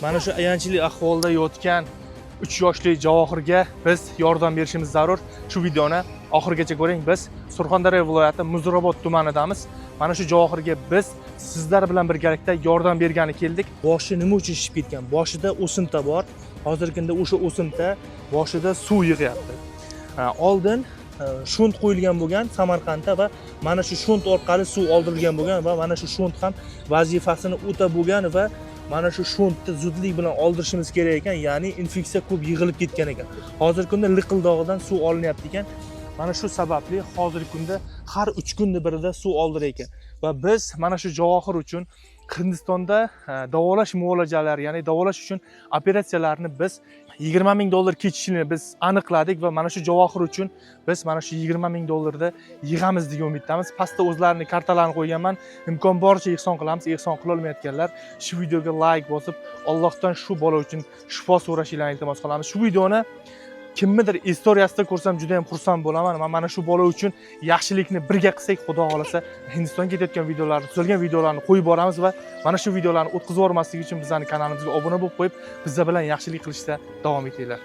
Mana shu ayanchli ahvolda yotgan 3 yoshli Javohirga biz yordam berishimiz zarur. Shu videoni oxirigacha ko'ring. Biz Surxondaryo viloyati Muzrabot tumanidamiz. Mana shu Javohirga biz sizlar bilan birgalikda yordam bergani keldik. Boshi nima uchun shishib ketgan? Boshida o'simta bor. Hozirgi kunda o'sha o'simta boshida suv yig'yapti. Oldin shunt qo'yilgan bo'lgan Samarqandda va mana shu shunt orqali suv oldirilgan bo'lgan va mana shu shunt ham vazifasini o'tab bo'lgan va mana shu shuntni zudlik bilan oldirishimiz kerak ekan, ya'ni infeksiya ko'p yig'ilib ketgan ekan. Hozirgi kunda liqildog'idan suv olinyapti ekan. Mana shu sababli hozirgi kunda har 3 kunda birida suv oldirar ekan. Va biz mana shu Javohir uchun Hindistonda davolash muolajalari, ya'ni davolash uchun operatsiyalarni biz $20,000 ketishini biz aniqladik va mana shu Javohir uchun biz mana shu $20,000 yig'amiz degan umiddamiz. Pastda o'zlarining kartalarini qo'yganman. Imkon boricha ehson qilamiz. Ehson qila olmayotganlar shu videoga like bosib, Allohdan shu bola uchun shifo so'rashingizni iltimos qilamiz. Shu videoni kimnidir istoriyasida ko'rsam juda ham xursand bo'laman. Mana shu bola uchun yaxshilikni birga qilsak, Xudo xolasa Hindistonga ketayotgan videolarni, tuzilgan videolarni qo'yib boramiz va mana shu videolarni o'tkazib yubormaslik uchun bizning kanalimizga obuna bo'lib qo'yib, bizlar bilan yaxshilik qilishda davom etinglar.